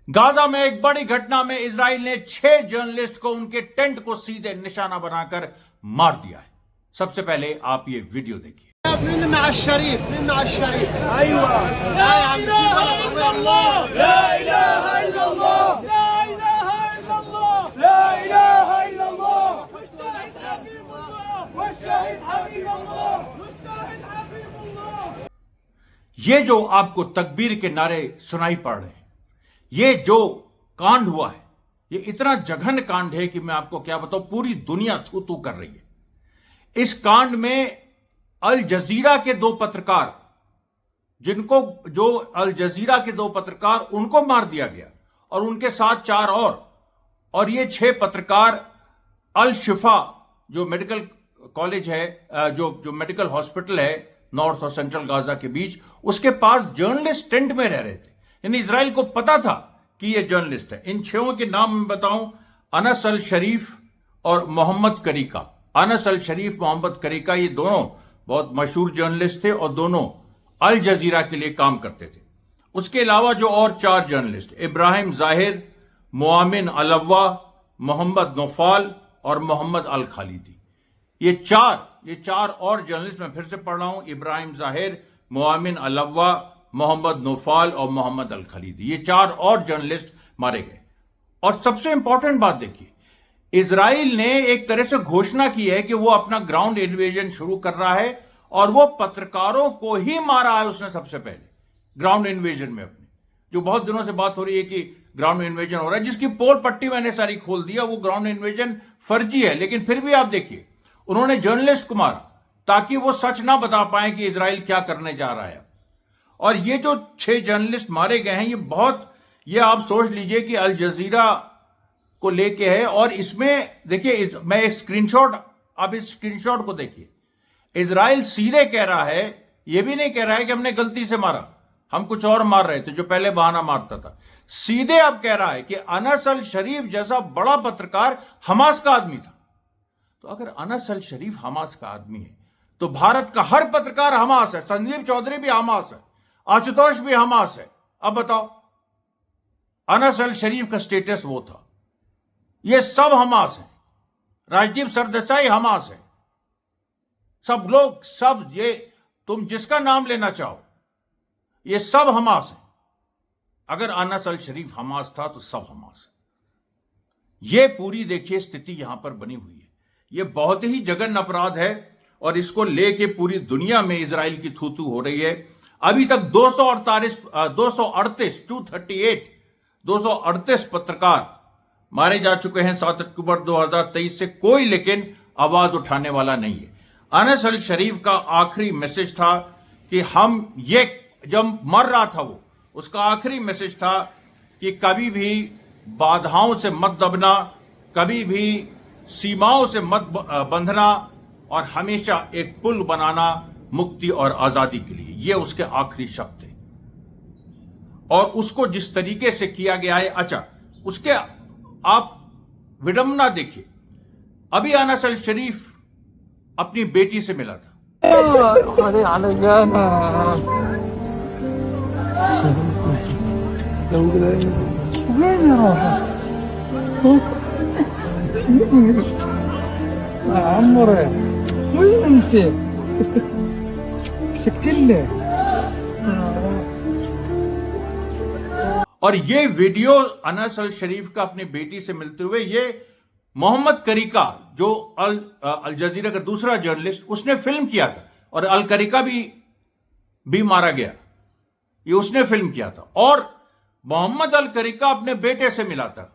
Gaza में एक बड़ी घटना में इजराइल ने 6 जर्नलिस्ट को उनके टेंट को सीधे निशाना बनाकर मार दिया है। सबसे पहले आप ये वीडियो देखिए। ये जो आपको तकबीर के नारे सुनाई पड़ रहे हैं, ये जो कांड हुआ है, ये इतना जघन्य कांड है कि मैं आपको क्या बताऊं, पूरी दुनिया थू थू कर रही है। इस कांड में अल जजीरा के 2 पत्रकार, अल जजीरा के 2 पत्रकार उनको मार दिया गया और उनके साथ 4 और ये 6 पत्रकार अल शिफा जो मेडिकल कॉलेज है, जो मेडिकल हॉस्पिटल है नॉर्थ और सेंट्रल गाजा के बीच, उसके पास जर्नलिस्ट टेंट में रह रहे थे। यानी इजराइल को पता था कि ये जर्नलिस्ट है। इन 6 के नाम मैं बताऊं, अनस अल शरीफ और मोहम्मद करीका। अनस अल शरीफ, मोहम्मद करीका, ये दोनों बहुत मशहूर जर्नलिस्ट थे और दोनों अल जजीरा के लिए काम करते थे। उसके अलावा जो और 4 जर्नलिस्ट, इब्राहिम जाहिर, मोआमिन अलव्वा, मोहम्मद नौफाल और मोहम्मद अल खालिदी, ये चार और जर्नलिस्ट, मैं फिर से पढ़ रहा हूं, इब्राहिम जाहिर, मोआमिन अलव्वा, मोहम्मद नौफाल और मोहम्मद अल खालिदी, ये 4 और जर्नलिस्ट मारे गए। और सबसे इंपॉर्टेंट बात देखिए, इजराइल ने एक तरह से घोषणा की है कि वो अपना ग्राउंड इन्वेजन शुरू कर रहा है और वो पत्रकारों को ही मारा है उसने सबसे पहले ग्राउंड इन्वेजन में अपने। जो बहुत दिनों से बात हो रही है कि ग्राउंड इन्वेजन हो रहा है, जिसकी पोल पट्टी मैंने सारी खोल दिया, वो ग्राउंड इन्वेजन फर्जी है। लेकिन फिर भी आप देखिए, उन्होंने जर्नलिस्ट को मारा ताकि वो सच ना बता पाए कि इजराइल क्या करने जा रहा है। और ये जो 6 जर्नलिस्ट मारे गए हैं, ये आप सोच लीजिए कि अल जजीरा को लेके है। और इसमें देखिए, मैं एक स्क्रीनशॉट, आप इस स्क्रीनशॉट को देखिए। इजराइल सीधे कह रहा है, यह भी नहीं कह रहा है कि हमने गलती से मारा, हम कुछ और मार रहे थे, जो पहले बहाना मारता था। सीधे अब कह रहा है कि अनस अल शरीफ जैसा बड़ा पत्रकार हमास का आदमी था। तो अगर अनस अल शरीफ हमास का आदमी है, तो भारत का हर पत्रकार हमास है। संदीप चौधरी भी हमास है, आशुतोष भी हमास है। अब बताओ, अनस अल शरीफ का स्टेटस वो था। ये सब हमास है। राजदीप सरदेसाई हमास है। सब लोग, सब, ये तुम जिसका नाम लेना चाहो, ये सब हमास है। अगर अनस अल शरीफ हमास था तो सब हमास है। ये पूरी देखिए स्थिति यहां पर बनी हुई है। ये बहुत ही जघन्य अपराध है और इसको लेके पूरी दुनिया में इजराइल की थू थू हो रही है। अभी तक 238 पत्रकार मारे जा चुके हैं 7 अक्टूबर 2023 से। कोई लेकिन आवाज उठाने वाला नहीं है। अनस अल शरीफ का आखिरी मैसेज था कि जब मर रहा था वो, उसका आखिरी मैसेज था कि कभी भी बाधाओं से मत दबना, कभी भी सीमाओं से मत बंधना और हमेशा एक पुल बनाना मुक्ति और आजादी के लिए। ये उसके आखिरी शब्द थे और उसको जिस तरीके से किया गया है, अच्छा, उसके आप विडंबना देखिए। अभी अनस अल शरीफ अपनी बेटी से मिला था। और ये वीडियो अनस अल शरीफ का अपनी बेटी से मिलते हुए, ये मोहम्मद करीका जो अल जजीरा का दूसरा जर्नलिस्ट, उसने फिल्म किया था। और अल करीका भी मारा गया, ये उसने फिल्म किया था। और मोहम्मद अल करीका अपने बेटे से मिला था।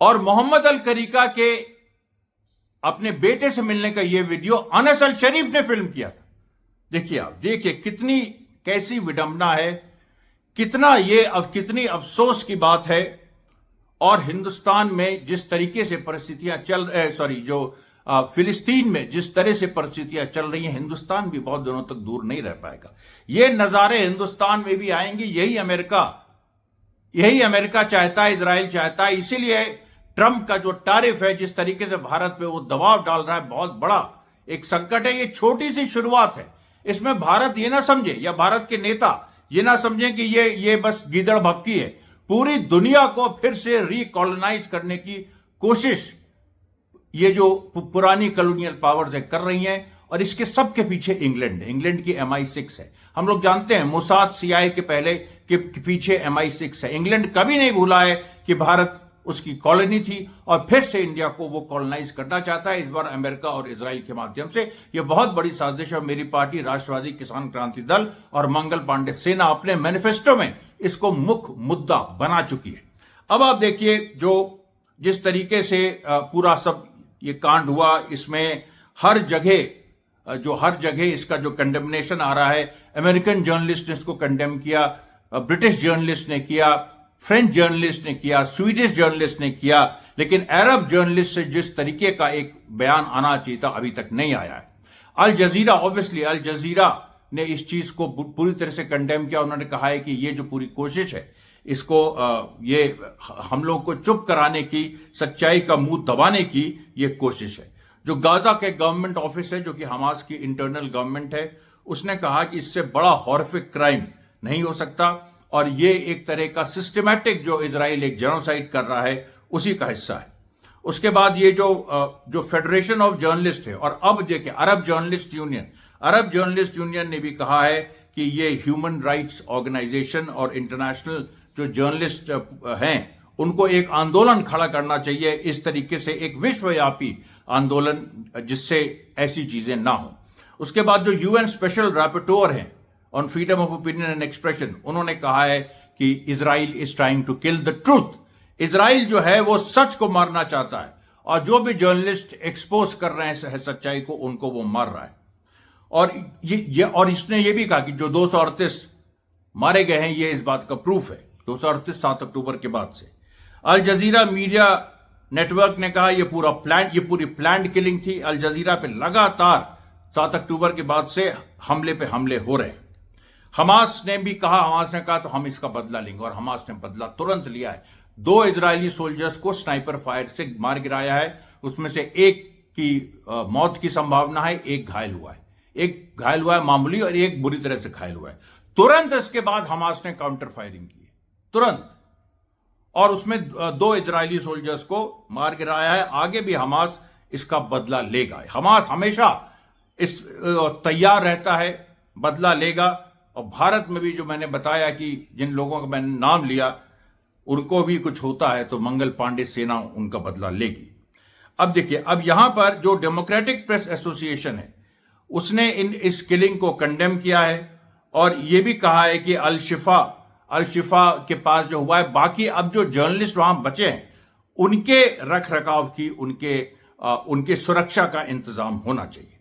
और मोहम्मद अल करीका के अपने बेटे से मिलने का यह वीडियो अनस अल शरीफ ने फिल्म किया था। देखिए, आप देखिए कितनी, कैसी विडंबना है, कितनी अफसोस की बात है। और हिंदुस्तान में जिस तरीके से परिस्थितियां फिलिस्तीन में जिस तरह से परिस्थितियां चल रही हैं, हिंदुस्तान भी बहुत दिनों तक दूर नहीं रह पाएगा। ये नजारे हिंदुस्तान में भी आएंगे। यही अमेरिका यही अमेरिका चाहता है, इजराइल चाहता है। इसीलिए ट्रंप का जो टैरिफ है, जिस तरीके से भारत पे वो दबाव डाल रहा है, बहुत बड़ा एक संकट है। ये छोटी सी शुरुआत है। इसमें भारत ये ना समझे, या भारत के नेता ये ना समझे कि ये बस गीदड़ भपकी है। पूरी दुनिया को फिर से रिकॉलोनाइज करने की कोशिश ये जो पुरानी कॉलोनियल पावर्स है कर रही हैं, और इसके सब के पीछे इंग्लैंड की MI6 है। हम लोग जानते हैं मोसाद CIA के पहले के पीछे MI6 है। इंग्लैंड कभी नहीं भूला है कि भारत उसकी कॉलोनी थी, और फिर से इंडिया को वो कॉलोनाइज करना चाहता है, इस बार अमेरिका और इजराइल के माध्यम से। ये बहुत बड़ी साजिश है। मेरी पार्टी राष्ट्रवादी किसान क्रांति दल और मंगल पांडे सेना अपने मैनिफेस्टो में इसको मुख्य मुद्दा बना चुकी है। अब आप देखिए जिस तरीके से पूरा सब ये कांड हुआ, इसमें हर जगह इसका जो कंडेमनेशन आ रहा है। अमेरिकन जर्नलिस्ट ने इसको कंडेम किया, ब्रिटिश जर्नलिस्ट ने किया, फ्रेंच जर्नलिस्ट ने किया, स्वीडिश जर्नलिस्ट ने किया, लेकिन अरब जर्नलिस्ट से जिस तरीके का एक बयान आना चाहिए था अभी तक नहीं आया है। अल जजीरा ने इस चीज को पूरी तरह से कंडेम किया। उन्होंने कहा है कि ये जो पूरी कोशिश है, इसको ये हम लोग को चुप कराने की, सच्चाई का मुंह दबाने की ये कोशिश है। जो गाजा के गवर्नमेंट ऑफिस है, जो कि हमास की इंटरनल गवर्नमेंट है, उसने कहा कि इससे बड़ा हॉरिफिक क्राइम नहीं हो सकता, और ये एक तरह का सिस्टमैटिक जो इजराइल एक जेनोसाइड कर रहा है उसी का हिस्सा है। उसके बाद ये जो फेडरेशन ऑफ जर्नलिस्ट है, और अब देखिए अरब जर्नलिस्ट यूनियन ने भी कहा है कि ये ह्यूमन राइट्स ऑर्गेनाइजेशन और इंटरनेशनल जो जर्नलिस्ट हैं उनको एक आंदोलन खड़ा करना चाहिए, इस तरीके से एक विश्वव्यापी आंदोलन, जिससे ऐसी चीजें ना हो। उसके बाद जो UN स्पेशल रैपोर्टर हैं on freedom of opinion and expression, उन्होंने कहा है कि Israel is trying to kill the truth. Israel जो है वो सच को मारना चाहता है, और जो भी जर्नलिस्ट एक्सपोज कर रहे हैं सच्चाई को, उनको वो मार रहा है। और इसने ये भी कहा कि जो 238 मारे गए हैं, ये इस बात का प्रूफ है। 238 7 अक्टूबर के बाद से। अल जजीरा मीडिया नेटवर्क ने कहा ये पूरी प्लान्ड किलिंग थी। अल जजीरा पे लगातार 7 अक्टूबर के बाद से हमले पे हमले हो रहे हैं। हमास ने कहा तो हम इसका बदला लेंगे, और हमास ने बदला तुरंत लिया है। 2 इजरायली सोल्जर्स को स्नाइपर फायर से मार गिराया है। उसमें से एक की मौत की संभावना है, एक घायल हुआ है मामूली, और एक बुरी तरह से घायल हुआ है। तुरंत इसके बाद हमास ने काउंटर फायरिंग की, तुरंत, और उसमें 2 इजरायली सोल्जर्स को मार गिराया है। आगे भी हमास इसका बदला लेगा। हमास हमेशा इस तैयार रहता है, बदला लेगा। और भारत में भी जो मैंने बताया कि जिन लोगों का मैंने नाम लिया, उनको भी कुछ होता है तो मंगल पांडे सेना उनका बदला लेगी। अब देखिए, अब यहां पर जो डेमोक्रेटिक प्रेस एसोसिएशन है, उसने इस किलिंग को कंडेम किया है, और यह भी कहा है कि अल शिफा के पास जो हुआ है, बाकी अब जो जर्नलिस्ट वहां बचे हैं उनके रख रखाव की, उनके सुरक्षा का इंतजाम होना चाहिए।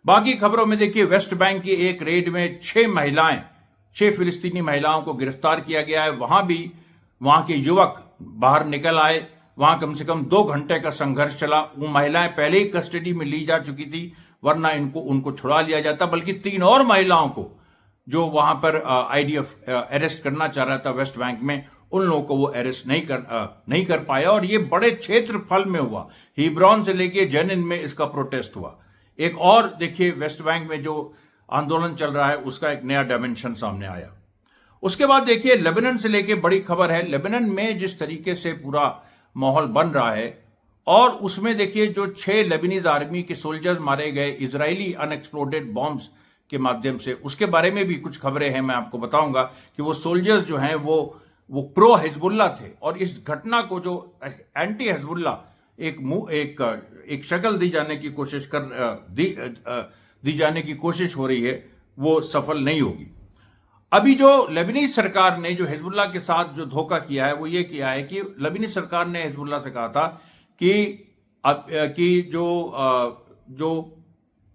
बाकी खबरों में देखिए, वेस्ट बैंक की एक रेड में 6 फिलिस्तीनी महिलाओं को गिरफ्तार किया गया है। वहां के युवक बाहर निकल आए। वहां कम से कम 2 घंटे का संघर्ष चला। वो महिलाएं पहले ही कस्टडी में ली जा चुकी थी, वरना उनको छुड़ा लिया जाता। बल्कि 3 और महिलाओं को जो वहां पर IDF अरेस्ट करना चाह रहा था वेस्ट बैंक में, उन लोगों को वो अरेस्ट नहीं कर पाया। और ये बड़े क्षेत्रफल में हुआ, हिब्रॉन से लेके जेनिन में इसका प्रोटेस्ट हुआ। एक और देखिए, वेस्ट बैंक में जो आंदोलन चल रहा है उसका एक नया डायमेंशन सामने आया। उसके बाद देखिए, लेबनान से लेके बड़ी खबर है। लेबनान में जिस तरीके से पूरा माहौल बन रहा है, और उसमें देखिए जो 6 लेबनीज आर्मी के सोल्जर्स मारे गए इजरायली अनएक्सप्लोडेड बॉम्ब्स के माध्यम से, उसके बारे में भी कुछ खबरें हैं। मैं आपको बताऊंगा कि वो सोल्जर्स जो हैं वो प्रो हिजबुल्ला थे, और इस घटना को जो एंटी हिजबुल्ला एक शक्ल दी जाने की कोशिश हो रही है, वो सफल नहीं होगी। अभी जो लेबनीज सरकार ने जो हिजबुल्ला के साथ जो धोखा किया है, वो ये किया है कि लेबनीज सरकार ने हिजबुल्ला से कहा था कि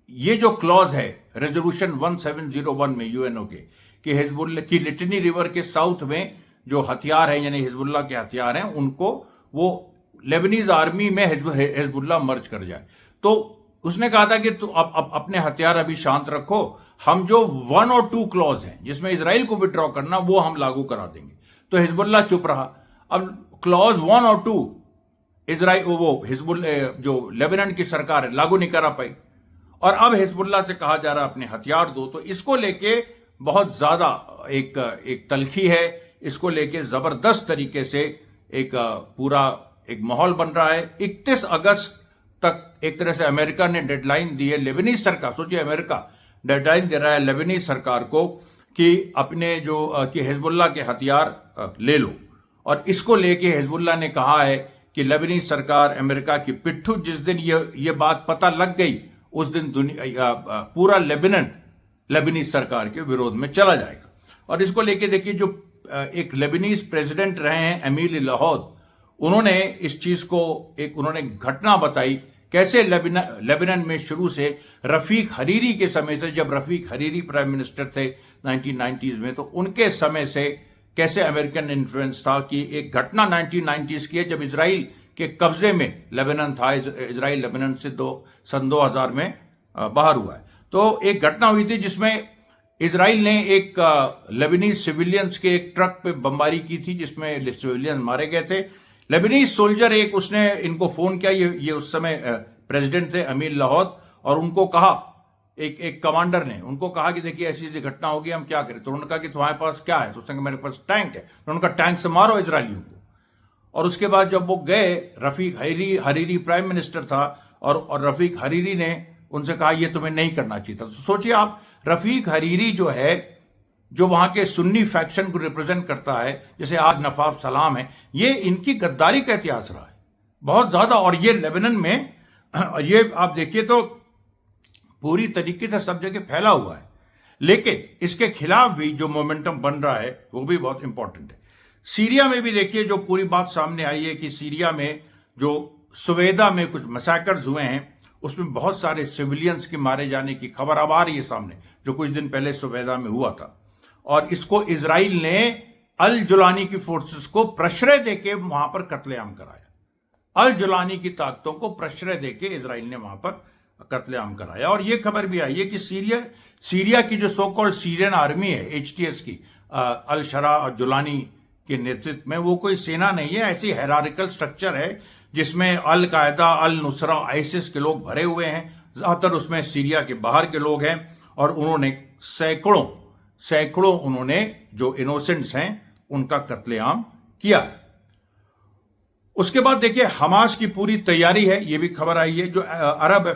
ये जो क्लॉज है रेजोल्यूशन 1701 में UNO के, कि हिजबुल्ला की लिटनी रिवर के साउथ में जो हथियार हैं, यानी हिजबुल्ला के हथियार हैं, उनको वो लेबनीज आर्मी में हिजबुल्ला मर्ज कर जाए। तो उसने कहा था कि तू अपने हथियार अभी शांत रखो, हम जो 1 और 2 क्लॉज हैं जिसमें इजराइल को विड्रॉ करना, वो हम लागू करा देंगे। तो हिजबुल्लाह चुप रहा। अब क्लॉज 1 और 2 इजराइल वो हिजबुल्ला जो लेबनान की सरकार है लागू नहीं करा पाई, और अब हिजबुल्लाह से कहा जा रहा है अपने हथियार दो। तो इसको लेके बहुत ज्यादा एक तलखी है, इसको लेके जबरदस्त तरीके से एक पूरा एक माहौल बन रहा है। 31 अगस्त तक एक तरह से अमेरिका ने डेडलाइन दी है लेबनीज सरकार, सोचिए अमेरिका डेडलाइन दे रहा है लेबनीज सरकार को कि अपने जो कि हिजबुल्लाह के हथियार ले लो। और इसको लेके हिजबुल्लाह ने कहा है कि लेबनीज सरकार अमेरिका की पिट्ठू, जिस दिन ये बात पता लग गई उस दिन पूरा लेबनान लेबनीज सरकार के विरोध में चला जाएगा। और इसको लेके देखिए जो एक लेबनीज प्रेसिडेंट रहे हैं अमील लाहौद, उन्होंने इस चीज को उन्होंने घटना बताई कैसे लेबनान में शुरू से रफीक हरीरी के समय से, जब रफीक हरीरी प्राइम मिनिस्टर थे 1990s में, तो उनके समय से कैसे अमेरिकन इन्फ्लुएंस था कि एक घटना 1990s की है जब इजराइल के कब्जे में लेबनान था। इजराइल लेबनान से सन 2000 में बाहर हुआ है। तो एक घटना हुई थी जिसमें इजराइल ने एक लेबनीज सिविलियंस के एक ट्रक पे बमबारी की थी जिसमें सिविलियंस मारे गए थे। लेबनीज सोल्जर उसने इनको फोन किया, ये उस समय प्रेसिडेंट थे अमील लाहौद, और उनको कहा, एक कमांडर ने उनको कहा कि देखिए ऐसी ऐसी घटना होगी, हम क्या करें। तो उन्होंने कहा कि तुम्हारे पास क्या है? तो उसने कहा मेरे पास टैंक है। तो उन्होंने कहा टैंक से मारो इजरायलियों को। और उसके बाद जब वो गए, रफीक हरीरी प्राइम मिनिस्टर था, और रफीक हरीरी ने उनसे कहा ये तुम्हें नहीं करना चाहिए था। तो सोचिए आप, रफीक हरीरी जो है, जो वहां के सुन्नी फैक्शन को रिप्रेजेंट करता है, जैसे आज नफाफ सलाम है, ये इनकी गद्दारी का इतिहास रहा है बहुत ज्यादा। और ये लेबनान में ये आप देखिए तो पूरी तरीके से सब जगह फैला हुआ है। लेकिन इसके खिलाफ भी जो मोमेंटम बन रहा है वो भी बहुत इंपॉर्टेंट है। सीरिया में भी देखिए जो पूरी बात सामने आई है कि सीरिया में जो सुवेदा में कुछ मैसेकर्स हुए हैं, उसमें बहुत सारे सिविलियंस के मारे जाने की खबर अब आ रही है सामने, जो कुछ दिन पहले सुवेदा में हुआ था। और इसको इजराइल ने अल जुलानी की फोर्सेस को प्रश्रय देके वहां पर कत्लेआम कराया। अल जुलानी की ताकतों को प्रश्रय देके इजराइल ने वहां पर कत्लेआम कराया। और यह खबर भी आई है कि सीरिया की जो सो कॉल्ड सीरियन आर्मी है एचटीएस की, अल शरा और जुलानी के नेतृत्व में, वो कोई सेना नहीं है, ऐसी हायरार्किकल स्ट्रक्चर है जिसमें अल कायदा, अल नुसरा, आइसिस के लोग भरे हुए हैं। ज्यादातर उसमें सीरिया के बाहर के लोग हैं, और उन्होंने सैकड़ों उन्होंने जो इनोसेंट्स हैं उनका कत्लेआम किया है। उसके बाद देखिए हमास की पूरी तैयारी है, ये भी खबर आई है। जो अरब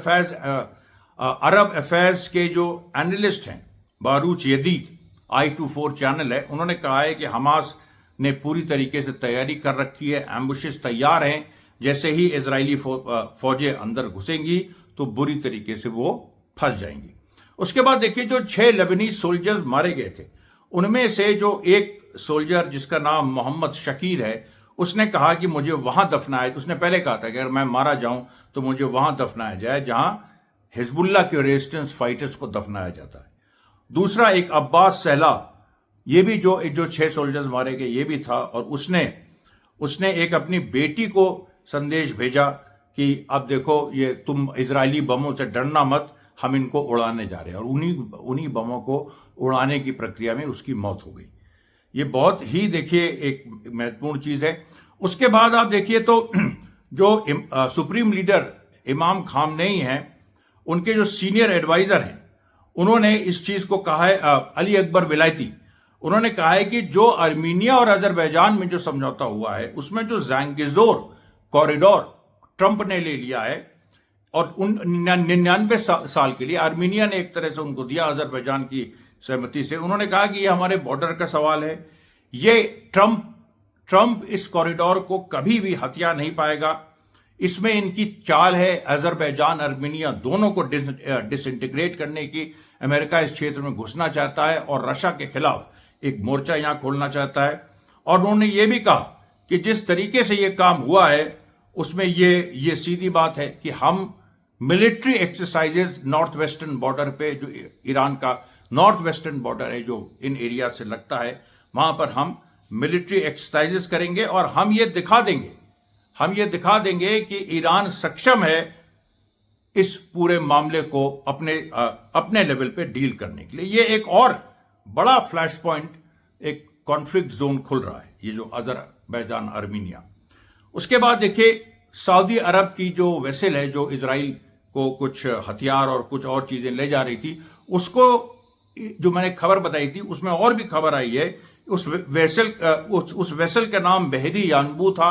अफेयर्स के जो एनालिस्ट हैं बारूच यदीद, I24 चैनल है, उन्होंने कहा है कि हमास ने पूरी तरीके से तैयारी कर रखी है, एम्बुशेस तैयार हैं। जैसे ही इजरायली फौजें अंदर घुसेंगी तो बुरी तरीके से वो फंस जाएंगी। उसके बाद देखिए जो 6 लेबनीज सोल्जर्स मारे गए थे, उनमें से जो एक सोल्जर जिसका नाम मोहम्मद शकीर है, उसने कहा कि मुझे वहां दफनाया, उसने पहले कहा था कि अगर मैं मारा जाऊं तो मुझे वहां दफनाया जाए जहां हिजबुल्लाह के रेजिस्टेंस फाइटर्स को दफनाया जाता है। दूसरा एक अब्बास सहला, ये भी जो 6 सोल्जर्स मारे गए ये भी था, और उसने एक अपनी बेटी को संदेश भेजा कि अब देखो ये तुम इजरायली बमों से डरना मत, हम इनको उड़ाने जा रहे हैं। और उन्हीं बमों को उड़ाने की प्रक्रिया में उसकी मौत हो गई। ये बहुत ही देखिए एक महत्वपूर्ण चीज है। उसके बाद आप देखिए तो जो सुप्रीम लीडर इमाम खामनेई हैं, उनके जो सीनियर एडवाइजर हैं, उन्होंने इस चीज को कहा है, अली अकबर विलायती, उन्होंने कहा है कि जो आर्मीनिया और अजरबैजान में जो समझौता हुआ है उसमें जो ज़ैंगिज़ोर कॉरिडोर ट्रंप ने ले लिया है, और 99 साल के लिए आर्मीनिया ने एक तरह से उनको दिया अजरबैजान की सहमति से। उन्होंने कहा कि ये हमारे बॉर्डर का सवाल है, ये ट्रंप इस कॉरिडोर को कभी भी हथिया नहीं पाएगा। इसमें इनकी चाल है अजरबैजान आर्मीनिया दोनों को डिसइंटीग्रेट करने की। अमेरिका इस क्षेत्र में घुसना चाहता है और रशिया के खिलाफ एक मोर्चा यहां खोलना चाहता है। और उन्होंने ये भी कहा कि जिस तरीके से ये काम हुआ है उसमें ये सीधी बात है कि हम military exercises north western border पे, जो ईरान का नॉर्थ वेस्टर्न बॉर्डर है जो इन एरिया से लगता है, वहां पर हम मिलिट्री एक्सरसाइजेज करेंगे और हम ये दिखा देंगे कि ईरान सक्षम है इस पूरे मामले को अपने लेवल पे डील करने के लिए। ये एक और बड़ा फ्लैश पॉइंट, एक कॉन्फ्लिक्ट जोन खुल रहा है, ये जो अजरबैजान आर्मीनिया। उसके बाद देखिए सऊदी अरब की जो वेसल है जो इजराइल को कुछ हथियार और कुछ और चीजें ले जा रही थी, उसको जो मैंने खबर बताई थी उसमें और भी खबर आई है। उस वेसल का नाम बहरी यानबू था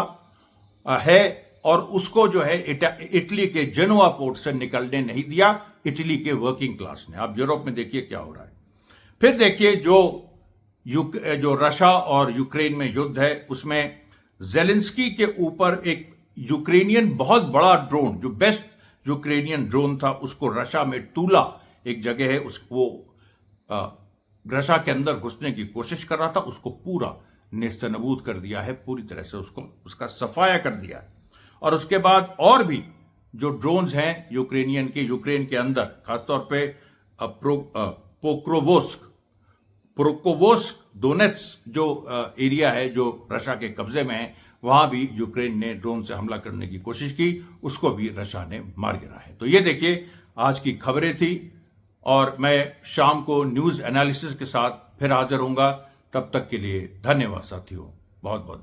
है, और उसको जो है इटली के जेनोआ पोर्ट से निकलने नहीं दिया इटली के वर्किंग क्लास ने। आप यूरोप में देखिए क्या हो रहा है। फिर देखिए जो रशिया और यूक्रेन में युद्ध है उसमें जेलेंस्की के ऊपर एक यूक्रेनियन बहुत बड़ा ड्रोन, जो बेस्ट यूक्रेनियन ड्रोन था, उसको रशिया में तूला एक जगह है, उसको रशिया के अंदर घुसने की कोशिश कर रहा था, उसको पूरा नेस्तनाबूद कर दिया है, पूरी तरह से उसका सफाया कर दिया है। और उसके बाद और भी जो ड्रोन्स हैं यूक्रेन के अंदर, खासतौर पे पोक्रोवोस्क दोनेत्स्क जो एरिया है जो रशिया के कब्जे में है, वहां भी यूक्रेन ने ड्रोन से हमला करने की कोशिश की, उसको भी रशिया ने मार गिरा है। तो ये देखिए आज की खबरें थी, और मैं शाम को न्यूज एनालिसिस के साथ फिर हाजिर होऊंगा। तब तक के लिए धन्यवाद साथियों, बहुत बहुत।